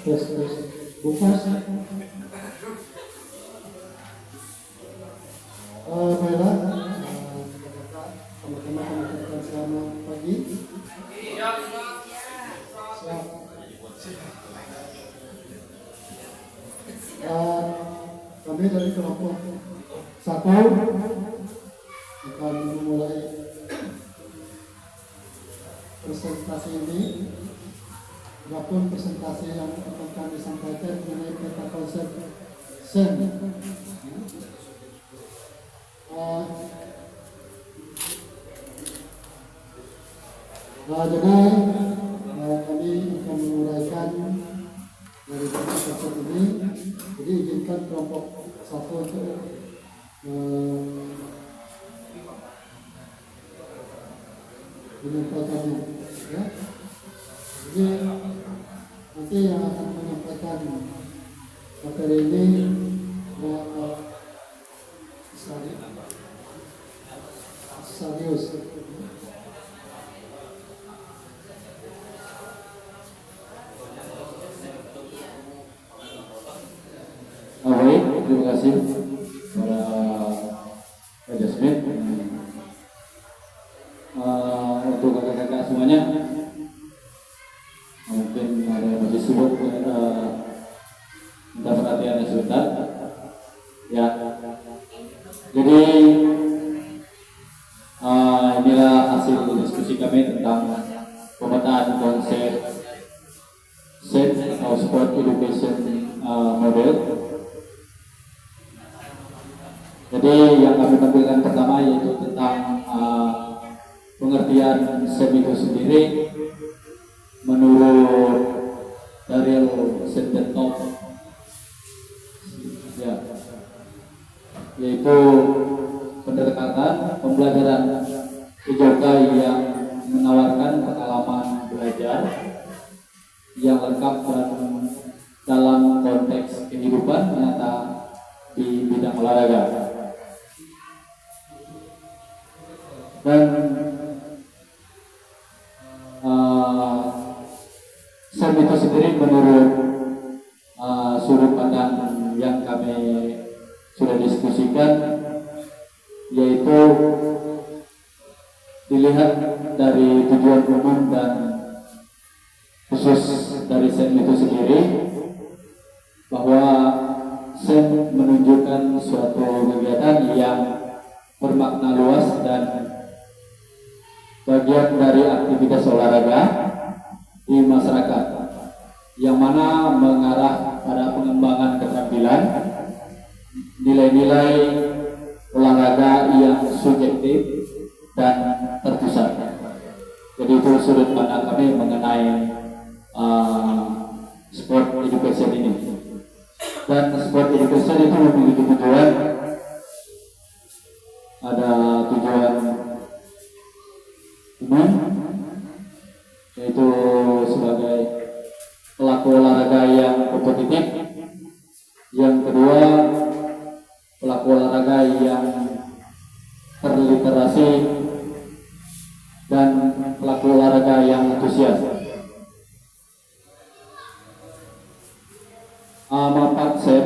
terus bukas. Baiklah, sama-sama kami selamat pagi. Siap. Kami dari kelompok 1 akan memulai presentasi ini. Adapun presentasi yang akan kami sampaikan mengenai peta konsep SEN. Jadi kami akan menguraikan dari peta konsep ini. Jadi izinkan kelompok 1 untuk menyampaikannya, ya. Jadi nanti yang akan menyampaikan materi ini Sarius. Baik, terima kasih para Jasmine. Untuk kakak-kakak semuanya, mungkin ada yang masih sibuk, minta perhatiannya sebentar. Ya, jadi inilah hasil diskusi kami tentang pemetaan konsep SEN atau Sport Education Model. Jadi yang kami tampilkan pertama yaitu tentang pengertian SEN itu sendiri menurut Daryl Sententop, ya, yaitu pendekatan pembelajaran PJK yang menawarkan pengalaman belajar yang lengkap dan dalam konteks kehidupan nyata di bidang olahraga. Dan SEN itu sendiri menurut sudut pandang yang kami sudah diskusikan, yaitu dilihat dari tujuan umum dan khusus dari SEN itu sendiri, bahwa SEN menunjukkan suatu kegiatan yang bermakna luas dan bagian dari aktivitas olahraga di masyarakat, yang mana mengarah pada pengembangan keterampilan, nilai-nilai olahraga yang subjektif dan terpusat. Jadi itu sudut pandang kami mengenai sport education ini. Dan sport education itu memiliki tujuan, ada tujuan umum, yaitu sebagai pelaku olahraga yang kompetitif. Yang kedua, pelaku olahraga yang terliterasi, dan pelaku olahraga yang antusias. Manfaat SEN.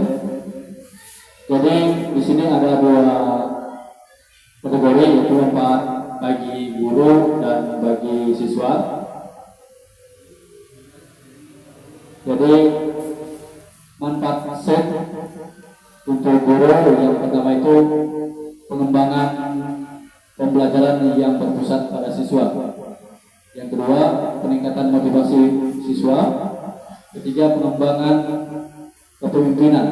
Jadi di sini ada 2 kategori, yaitu manfaat bagi guru dan bagi siswa. Jadi manfaat SEN untuk guru yang pertama itu pengembangan pembelajaran yang berpusat pada siswa. Yang kedua, peningkatan motivasi siswa. Ketiga, pengembangan kepemimpinan.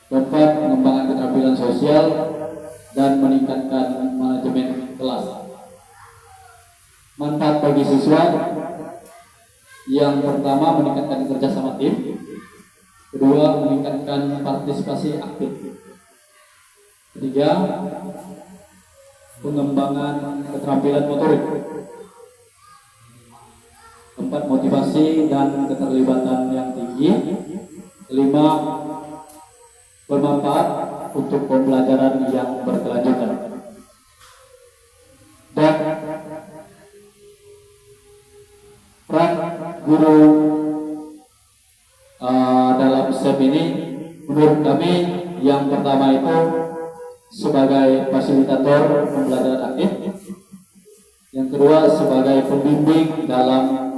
Keempat, pengembangan keterampilan sosial dan meningkatkan manajemen kelas. Manfaat bagi siswa yang pertama, meningkatkan kerjasama tim. Kedua, meningkatkan partisipasi aktif. Ketiga, pengembangan keterampilan motorik. Keempat, motivasi dan keterlibatan yang tinggi. Kelima, bermanfaat untuk pembelajaran yang berkelanjutan. Dan peran guru konsep ini menurut kami yang pertama itu sebagai fasilitator pembelajaran aktif, yang kedua sebagai pembimbing dalam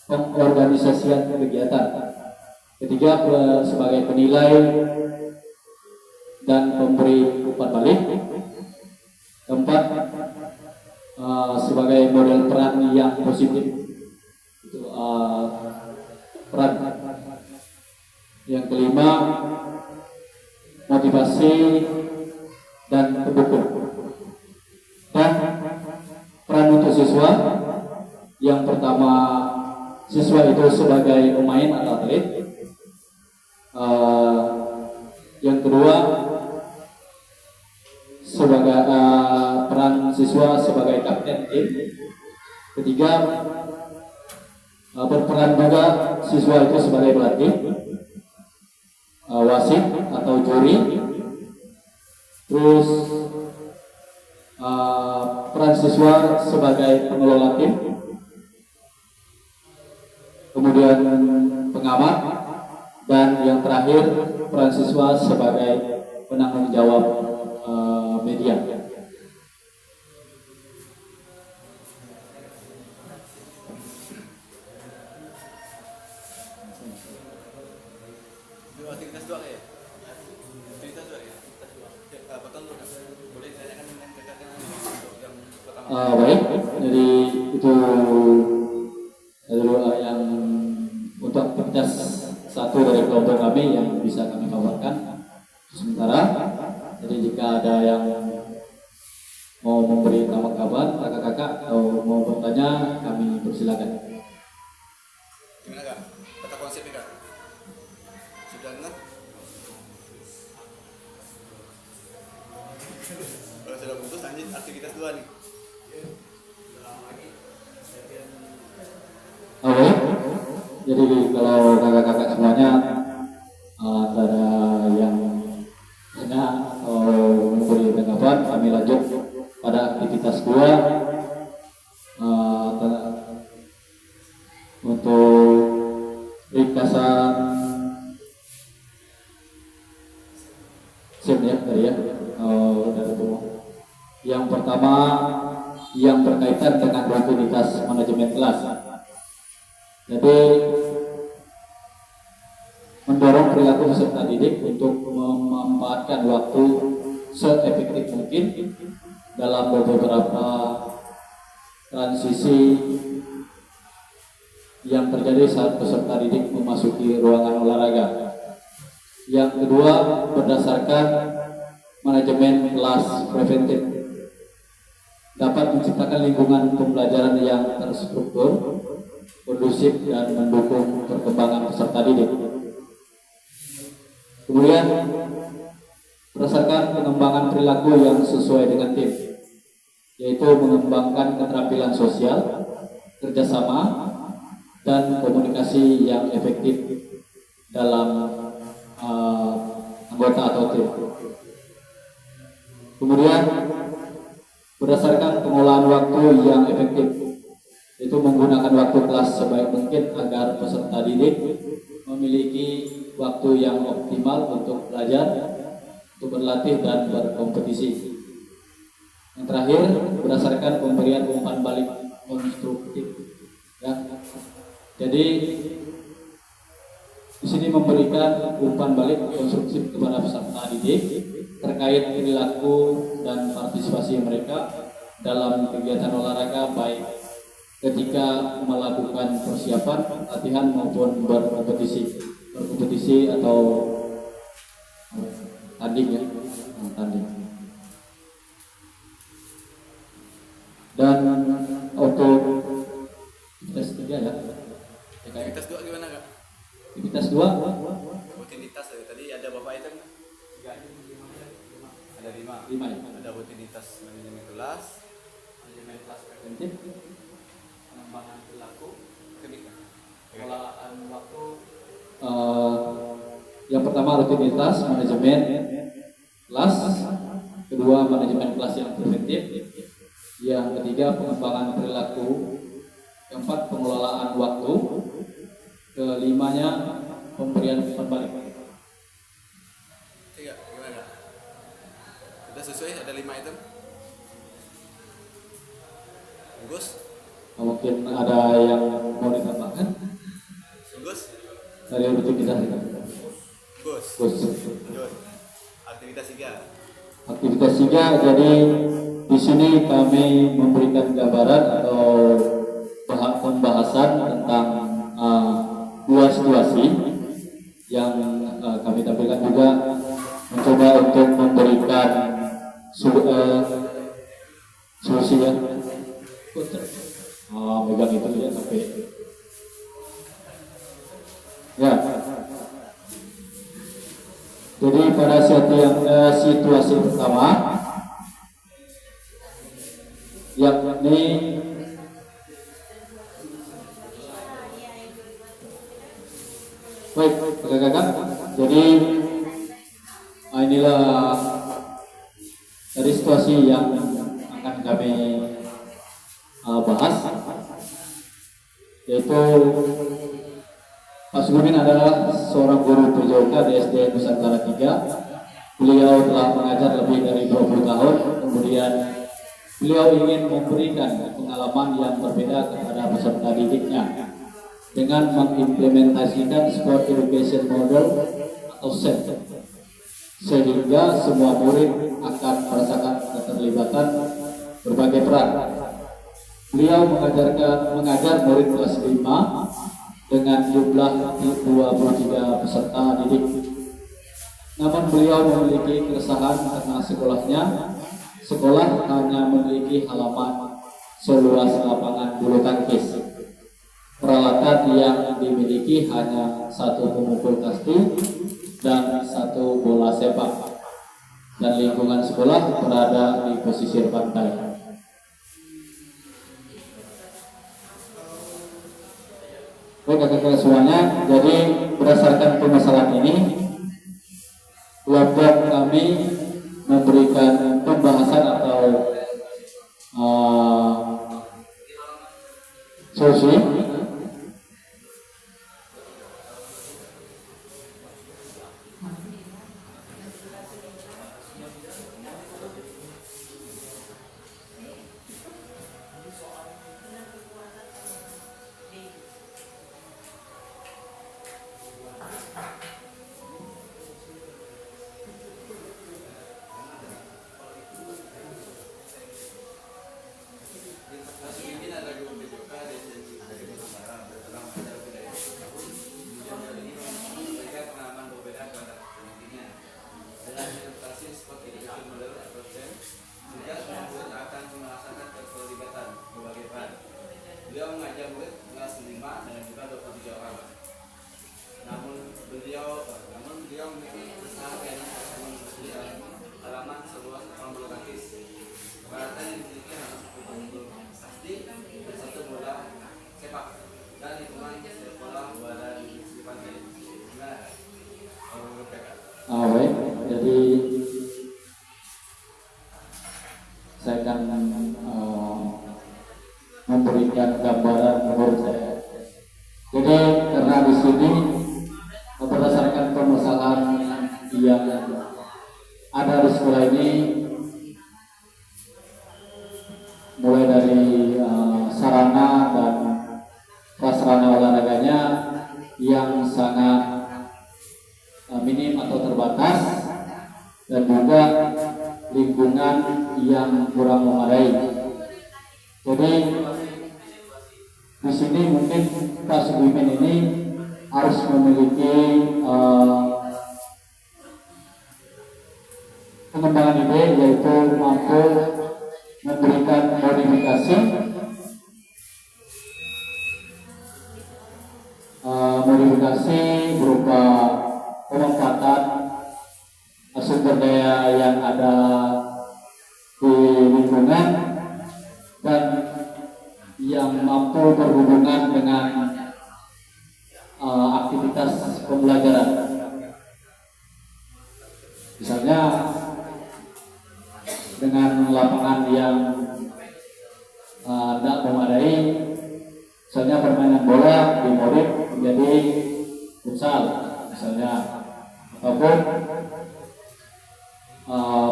pengorganisasian kegiatan, ketiga sebagai penilai dan pemberi umpan balik, keempat sebagai model peran yang positif, itu peran, yang kelima motivasi dan pendukung, dan peran untuk siswa. Yang pertama, siswa itu sebagai pemain atau atlet. Yang kedua, sebagai peran siswa sebagai kapten tim. Ketiga, berperan juga siswa itu sebagai pelatih, wasit atau juri. Terus peran siswa sebagai pengelola tim, kemudian pengamat, dan yang terakhir peran siswa sebagai penanggung jawab media. Aktivitas dua ya? Aktivitas dua ya? Potong dulu kan? Boleh ditanyakan dengan kakaknya untuk yang pertama? Baik, jadi itu adalah yang untuk aktivitas satu dari kelompok kami yang bisa kami paparkan sementara. Jadi jika ada yang mau memberi tanggapan kakak-kakak atau mau bertanya, kami persilakan. Gimana kak? Peta konsepnya kak? Sudah dengar? Kalau sudah putus lanjut aktivitas dua nih. Oke, jadi kalau kakak-kakak semuanya ada yang hanya memberi tanggapan, kami lanjut pada aktivitas 2 untuk ringkasan ya tadi ya. Yang pertama yang berkaitan dengan rutinitas manajemen kelas. Jadi mendorong perilaku peserta didik untuk memanfaatkan waktu seefektif mungkin dalam beberapa transisi yang terjadi saat peserta didik memasuki ruangan olahraga. Yang kedua, berdasarkan manajemen kelas preventif, dapat menciptakan lingkungan pembelajaran yang terstruktur, kondusif, dan mendukung perkembangan peserta didik. Kemudian, berdasarkan pengembangan perilaku yang sesuai dengan tim, yaitu mengembangkan keterampilan sosial, kerjasama, dan komunikasi yang efektif dalam anggota atau tim. Kemudian, berdasarkan pengolahan waktu yang efektif, itu menggunakan waktu kelas sebaik mungkin agar peserta didik memiliki waktu yang optimal untuk belajar, untuk berlatih, dan berkompetisi. Yang terakhir, berdasarkan pemberian umpan balik konstruktif. Ya. Jadi di sini memberikan umpan balik konstruktif kepada peserta didik terkait perilaku dan partisipasi mereka dalam kegiatan olahraga, baik ketika melakukan persiapan, latihan maupun berkompetisi atau tanding ya, tanding. Dan untuk tes 3 ya. Aktivitas dua gimana kak? Aktivitas 2 Rutinitas tadi ada bapak itu kan? Ada 5 ya. Ada rutinitas manajemen kelas Preventif, pengembangan perilaku, pengelolaan waktu. Yang pertama rutinitas manajemen kelas, kedua manajemen kelas yang preventif, yang ketiga pengembangan perilaku, keempat pengelolaan waktu, kelimanya pemberian umpan balik. dari rutinitas kita. Gus. Gus. Lanjut. Aktivitas 3. Aktivitas 3, jadi di sini kami memberikan gambaran atau pembahasan tentang dua situasi yang kami tampilkan, juga mencoba untuk memberikan solusi ya. Megang itu ya sampai ya. Jadi pada situasi pertama, yakni baik kakak-kakak, jadi inilah dari situasi yang akan kami bahas, yaitu Pak Sugumin adalah seorang guru PJOK di SD Nusantara 3. Beliau telah mengajar lebih dari 20 tahun. Kemudian beliau ingin memberikan pengalaman yang berbeda kepada peserta didiknya dengan mengimplementasikan Sport Education Model atau SEM, sehingga semua murid akan merasakan keterlibatan berbagai peran. Beliau mengajar murid kelas 5 dengan jumlah 23 peserta didik. Namun beliau memiliki keresahan karena sekolah hanya memiliki halaman seluas lapangan bulu tangkis. Peralatan yang dimiliki hanya satu pemukul kasti dan satu bola sepak, dan lingkungan sekolah berada di pesisir pantai. Baik kakak-kakak semuanya, jadi berdasarkan permasalahan ini, kelompok kami memberikan pembahasan atau solusi. Beliau mengajar murid kelas 5 dengan jumlah 23 orang. Namun beliau memiliki keresahan karena halaman seluas 80 kaki. Peralatan yang dimiliki hanya satu pemukul kasti dan satu bola sepak, dan lingkungan sekolah berada di pantai. Gimana? Baik, jadi saya akan memberikan gambaran menurut saya. Jadi karena di sini berdasarkan permasalahan yang ada di sekolah ini, mulai dari sarana dan prasarana olahraganya yang sangat minim atau terbatas, dan juga lingkungan yang kurang memadai. Jadi di sini mungkin Pak Sugimin ini harus memiliki pengembangan ide, yaitu mampu memberikan modifikasi berupa pemanfaatan sumber daya yang ada di lingkungan dan yang mampu berhubungan dengan aktivitas pembelajaran. Misalnya dengan lapangan yang tidak memadai, misalnya permainan bola dimodif menjadi futsal misalnya, ataupun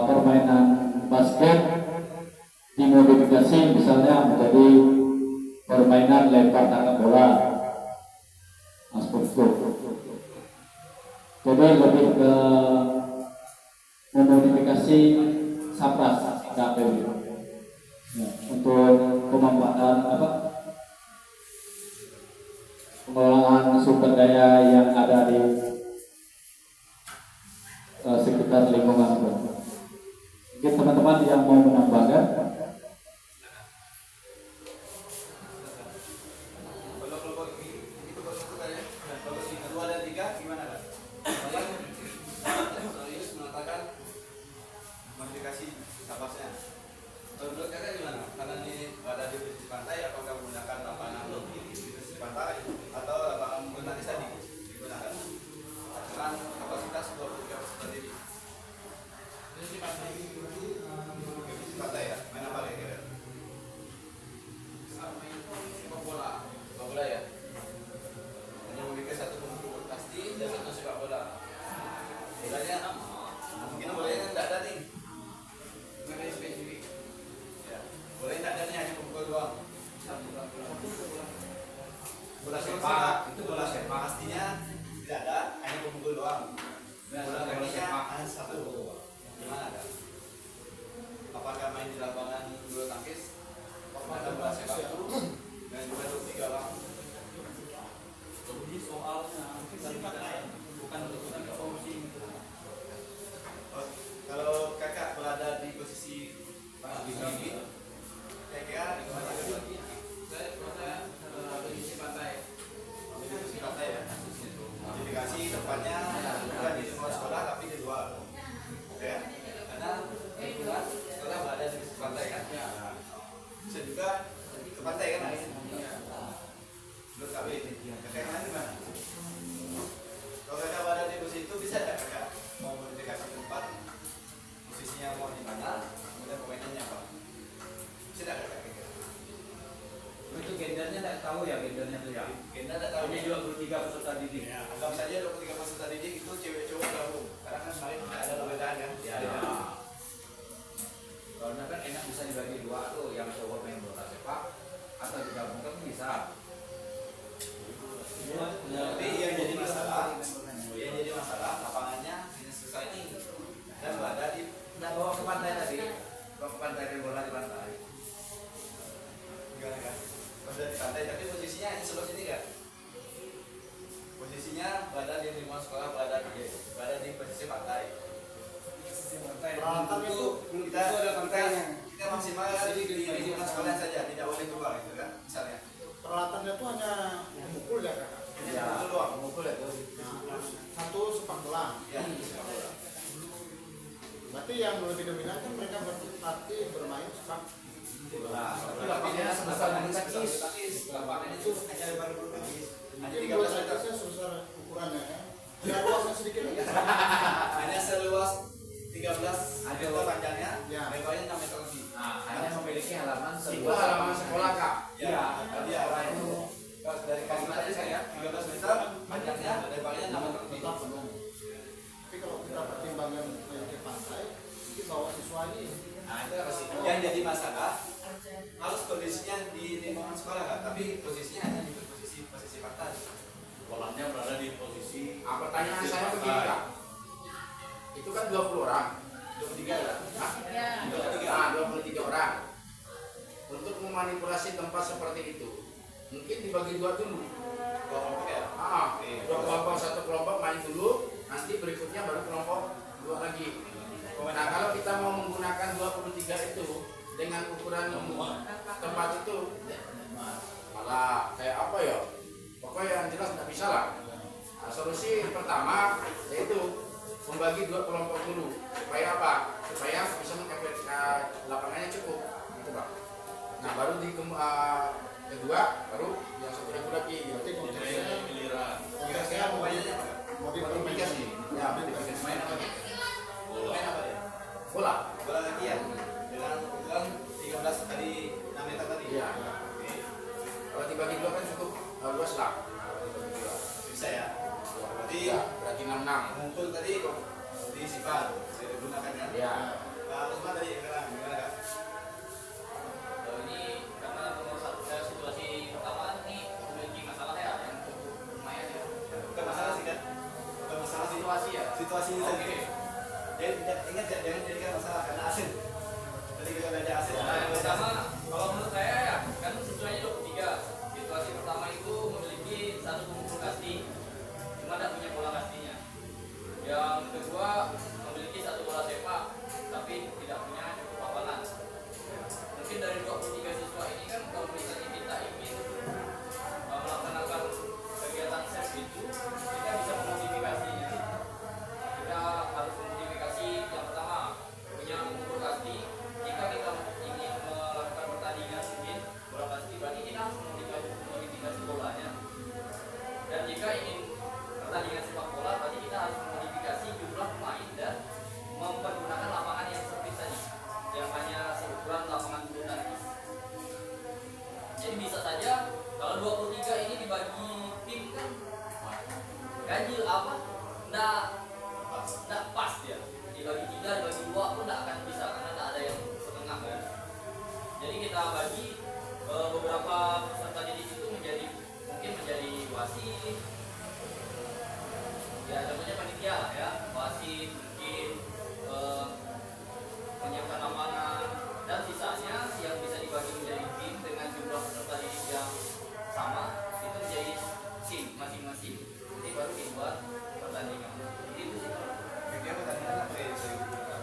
permainan basket dimodifikasi misalnya menjadi permainan lempar tangkap bola, seperti itu. Jadi lebih ke memodifikasi sapras KPU ya, untuk pemanfaatan pengelolaan sumber daya yang ada di sekitar lingkungan. Mungkin teman-teman yang mau menambahkan. Kalau kelompok ini itu konsultannya, kelompok yang kedua dan tiga gimana kan? Saya serius mengatakan modifikasi sapasnya. Kalau menurut kakak gimana? Karena ini ada di pesisir pantai, apakah menggunakan lapangan di pesisir pantai atau lapangan bulu tangkis tadi digunakan? Dengan kapasitas 23 seperti ini. Pesisir pantai ya, main apa lagi kira? Sepak bola, sepak bola ya. Hanya memiliki satu pemain pasti dan satu sepak bola. Bolanya mungkin bolanya kan tidak ada nih. Mereka spesifik. Ya, bolanya tidak ada nih, hanya pemukul doang. Bola sepak itu bola sepak pastinya tidak ada, hanya pemukul doang. Bola tenisnya hanya satu. Gimana kan? Apakah main di lapangan bulu tangkis? Ada bola sepak itu dan juga 23 orang. Jadi soalnya bukan untuk fungsi. Oh, kalau kakak berada di posisi ini, kira-kira di mana lagi? Saya posisi pantai. Di posisi pantai ya. Modifikasi tempatnya bukan di luar sekolah tapi di luar. Oke ya? Karena kebetulan sekolah berada di posisi pantai kan? Ya. Bisa juga ke pantai kan? Menurut kami, kakak yang mana di mana? Kalau kakak berada di posisi itu bisa tidak kakak mau modifikasi tempat, posisinya mau di mana, kemudian pemainnya apa? Bisa tidak kakak? Itu gendernya tidak tahu ya, gendernya tuh ya. Gender tidak tahu. Ini 23 peserta didik. Ya, anggap saja 23 peserta didik itu cewek cowok gabung. Karena kan kemarin tidak ada perbedaan kan? Ya. Karena kan enak bisa dibagi dua tuh, yang cowok main bola sepak atau digabungkan bisa. Tapi yang jadi masalah, lapangannya hanya selesai ini dan berada di. Nah, bawa ke pantai tadi, bawa ke pantai main bola di pantai. Gimana kan? Berada di pantai, tapi posisinya hanya sebelah sini kan? Posisinya berada di lingkungan sekolah, berada di posisi pantai. Peralatan itu kita ada pantainya. Kita maksimal di lingkungan sekolah saja, tidak boleh keluar gitu kan? Misalnya. peralatannya itu hanya memukul ya kakak. Ya, itu doang, mukul ya. Nah, satu sepak bola. Ya. Berarti yang lebih dominan kan mereka berarti bermain sepak bola. Tapi lapangannya sebesar bulu tangkis. Lapangannya itu hanya lebar bulu tangkis. Hanya Mungkin 13 bola meter. tangkisnya sebesar ukurannya ya. Ya luasnya sedikit aja. Hanya seluas 13 meter panjangnya, Ya. lebarnya 6 meter lebih. Nah, hanya memiliki halaman Itu seluas halaman sekolah kak. Ya, dia itu dari kaki tadi saya 13 meter panjangnya, lebarnya 6 meter lebih. Tetap penuh. Tapi kalau kita pertimbangkan ke pantai, mungkin bawa siswa ini. Nah, itu apa sih? Yang jadi masalah harus kondisinya di lingkungan sekolah kan, tapi posisinya hanya di posisi pantai. Kolamnya berada di posisi. Pertanyaan saya begini kak. Itu kan 20 orang. 23 ya? Hah? 23 orang. Untuk memanipulasi tempat seperti itu, mungkin dibagi dua dulu. Kelompok ya? Dua kelompok, satu kelompok main dulu, nanti berikutnya baru kelompok dua lagi. Nah kalau kita mau menggunakan 23 itu dengan ukuran tempat itu, malah kayak apa ya? Pokoknya yang jelas nggak bisa lah. Nah, solusi pertama yaitu membagi dua kelompok dulu. Supaya apa? Supaya bisa mengefek lapangannya cukup, gitu pak. Nah baru di kedua baru yang satu lagi. Berarti konteksnya Kira-kira pemainnya apa? Modifikasi. Ya, modifikasi. Main apa nih? Main apa ya? Bola. Bola kaki ya? Dengan ukuran 13 kali 6 meter tadi? Iya. Oke. Kalau dibagi dua kan cukup luas lah. Bisa ya? Berarti Iya, berarti 66. mungkul tadi disifat, bisa digunakan kan? Iya. Nah, terus mana tadi? Gimana kak? ini karena nomor satu situasi pertama ini memiliki masalah ya yang cukup lumayan ya. Bukan masalah sih kan? Bukan masalah sih. Situasi ingat ya, jangan jadikan masalah karena asin. Tadi kita belajar asin. Nah, yang pertama, kalau menurut saya ya, kan sesuai 23. Situasi pertama itu memiliki satu pemukul kasti, cuma tidak punya bola kastinya. Yang kedua, memiliki satu bola sepak, tapi tidak punya cukup lapangan. Mungkin dari 23 siswa ini kan, kalau misalnya kita ingin melaksanakan kegiatan SEP itu, kita bisa memodifikasinya. Kita harus memodifikasi yang pertama, punya pemukul kasti. Jika kita ingin melakukan pertandingan mungkin bola kasti, berarti kita harus memodifikasi bolanya. Dan jika ingin pertandingan sepak bola, berarti kita harus memodifikasi jumlah pemain dan mempergunakan lapangan yang sempit tadi, yang hanya seukuran lapangan bulu tangkis. Jadi bisa saja kalau 23 ini dibagi tim kan ganjil apa? Nggak pas dia. Dibagi 3, dibagi 2 pun nggak akan bisa karena nggak ada yang setengah kan. Jadi kita bagi beberapa peserta didik itu mungkin menjadi wasit. Ya contohnya panitia lah ya, wasit mungkin menyiapkan lapangan, dan sisanya yang bisa dibagi menjadi tim dengan jumlah peserta didik yang sama itu menjadi tim masing-masing. Ini baru dibuat pertandingan. Jadi itu sih. Kira-kira pertandingan apa ya bisa dibuka?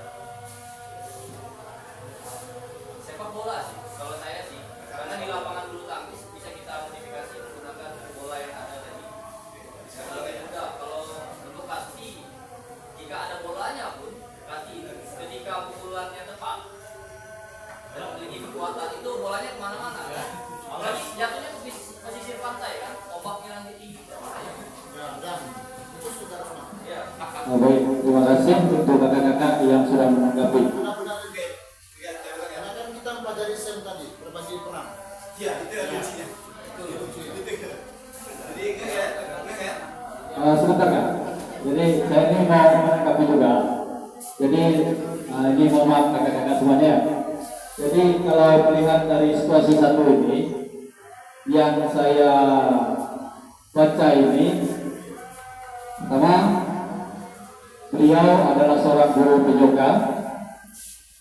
Sepak bola sih, kalau saya sih, karena di lapangan bulu tangkis bisa kita modifikasi menggunakan bola yang ada tadi. Kalau lebih mudah, kalau untuk kasti, jika ada bolanya pun, kasti ketika pukulannya tepat dan memiliki kekuatan itu bolanya kemana-mana kan? Apalagi jatuhnya ke pesisir pantai kan, ombaknya nanti tinggi berbahaya. Ya, dan itu sudah sama. Ya. Nah, baik, terima kasih untuk kakak-kakak yang sudah menanggapi. Benar-benar Oke, tiga jawaban ya. karena kan kita mempelajari SEM tadi, berbagi peran. Iya, itu yang kuncinya. Itu. Jadi ingat ya, ingat ya. Sebentar Kak. Jadi saya ini mau menanggapi juga. Jadi ini mohon maaf kakak-kakak semuanya ya. Jadi kalau melihat dari situasi satu ini, yang saya baca ini, pertama beliau adalah seorang guru PJK.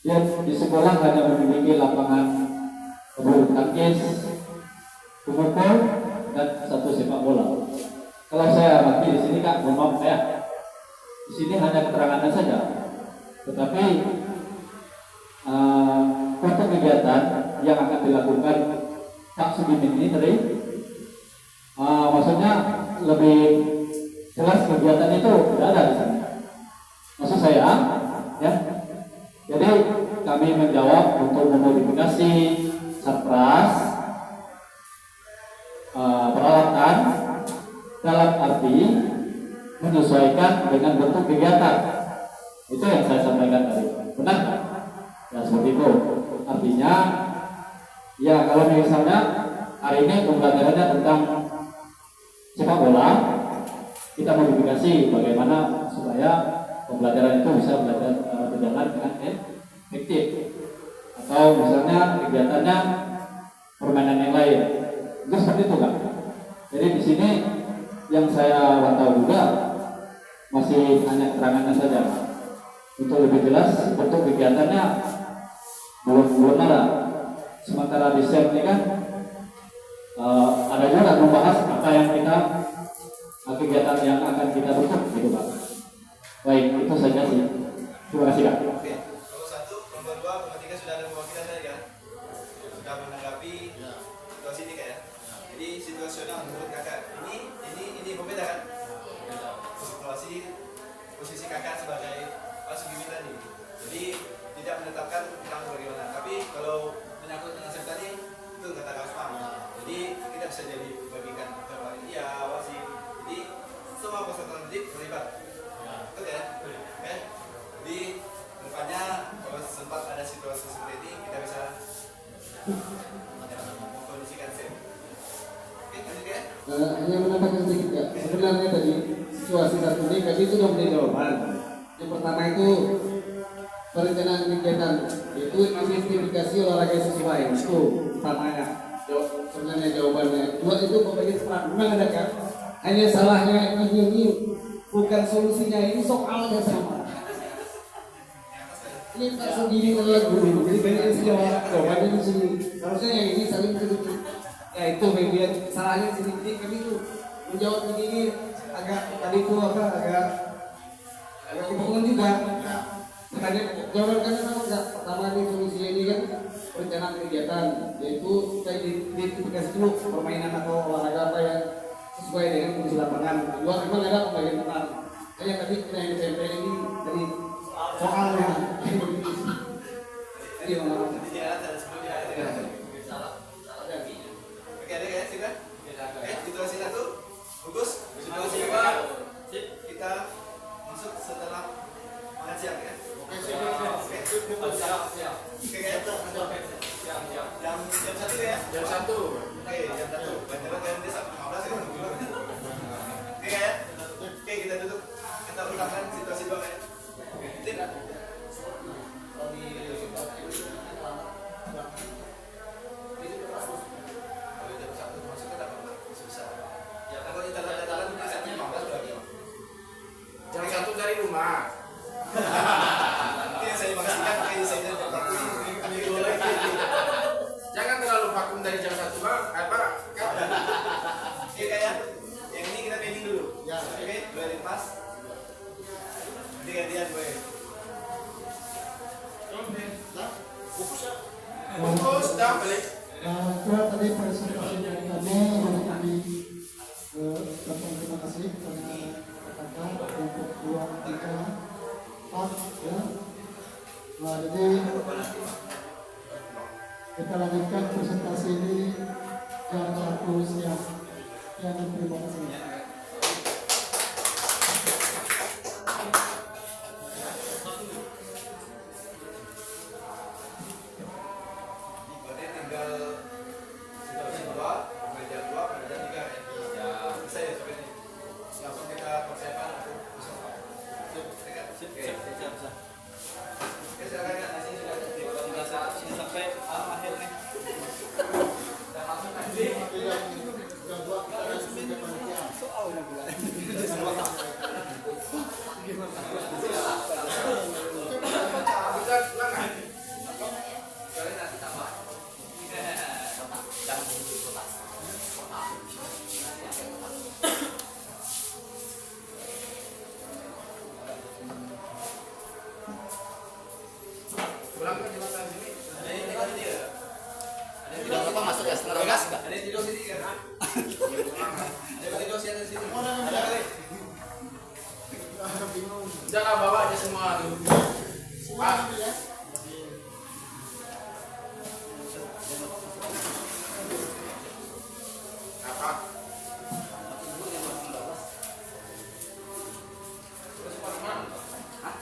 Dia di sekolah hanya memiliki lapangan bulu tangkis, pemukul, dan satu sepak bola. Kalau saya bagi di sini Kak, mohon maaf ya. Di sini hanya keterangannya saja. Tetapi untuk kegiatan yang akan dilakukan Kak Sugimin ini tadi, maksudnya lebih jelas kegiatan itu tidak ada di sana. Maksud saya, ya. Jadi kami menjawab untuk memodifikasi sarpras, peralatan dalam arti menyesuaikan dengan bentuk kegiatan. Itu yang saya sampaikan tadi. Benar? Ya seperti itu. Artinya, ya kalau misalnya hari ini pembelajarannya tentang sepak bola, kita modifikasi bagaimana supaya pembelajaran itu bisa berjalan dengan efektif. Atau misalnya kegiatannya permainan yang lain. Itu seperti itu Kak. Jadi di sini yang saya pantau juga masih hanya keterangannya saja. Untuk lebih jelas bentuk kegiatannya belum ada. Sementara di SEM ini kan ada juga membahas apa yang kegiatan yang akan kita bentuk gitu Pak. Baik, itu saja sih. Terima kasih Kak. Oke, nomor 1, nomor 2, nomor 3 sudah ada perwakilan tadi kan? Sudah menanggapi situasi ini Kak ya? Jadi situasional menurut kakak ini berbeda kan? Situasi posisi kakak sebagai Pak Sugimin tadi. Jadi tidak menetapkan tentang bagaimana. Tapi kalau menyangkut dengan SEM tadi itu kata Kak Usman. Jadi kita bisa jadi bagikan ke panitia, wasit. Jadi semua peserta didik terlibat. Betul ya? Oke. Jadi rupanya kalau sempat ada situasi seperti ini kita bisa mengkondisikan SEM. Oke, lanjut ya. Hanya menambahkan sedikit ya. Sebenarnya tadi situasi saat ini tadi itu sudah menjadi jawaban. Yang pertama itu perencanaan kegiatan itu identifikasi olahraga sesuai itu pertamanya. Sebenarnya jawabannya. Dua itu pembagi peran. Memang ada kan? Hanya salahnya ini bukan solusinya, ini soalnya sama. ini Pak Sugiri adalah guru, jadi banyak sejawab jawabannya di sini. Harusnya yang ini saling berdua. Ya itu bagian salahnya sini. Jadi kami tuh menjawab begini agak tadi itu apa agak kebingungan juga. Makanya jawaban kami sama enggak. Pertama ini solusi ini kan perencanaan kegiatan, yaitu kita identifikasi dulu permainan atau olahraga apa yang sesuai dengan kondisi lapangan. Kedua memang ada pembagian peran. Kayak tadi kita yang SMP ini dari soalnya. Jadi orang Oke, ada ya, sudah? Situasi satu, bagus. Situasi dua, kita masuk setelah makan siang ya. Oke, ya. Jam 1 ya? Jam 1. Oke, jam 1. Bantuan kalian bisa 15 ya. Oke ya? Oke, kita tutup. Kita ulangkan situasi dua ya. Tidak. Kalau jam 1 masuk kan apa? Susah. Ya, kalau kita jalan-jalan bisa 15 lagi. Jam 1 dari rumah. Ini yang saya maksudkan kayak saya Jangan terlalu vakum dari jam 1 bang. Apa? Kan? Oke kayak yang ini kita pending dulu. Ya. Oke, boleh lepas. Nanti gantian gue. Nah, fokus ya. Fokus dah balik. Nah, tadi presentasi dari kami, jadi kami ucapkan terima kasih kepada rekan-rekan untuk 2, 3, 4 ya. Nah, jadi kita lanjutkan presentasi ini jam 1 siang. Ya, terima kasih. Berarti tinggal situasi 2, pengajar 2, pengajar 3 ya. Bisa ya sebenarnya. Langsung kita persiapkan untuk besok. Oke, siap. Oke, silakan ya. Nasi sudah Sampai akhir nih. Jam 2 kita langsung ke panitia. Kita ulangan. Ulangkan di mata sini. ada yang tinggal ini ya. Ada yang Tidak apa masuk ya setengah 12 enggak? Ada yang tidur sini kan? Ada yang tidur sini sini. Mana yang Ada kali. bingung. Jangan bawa aja semua. Pak,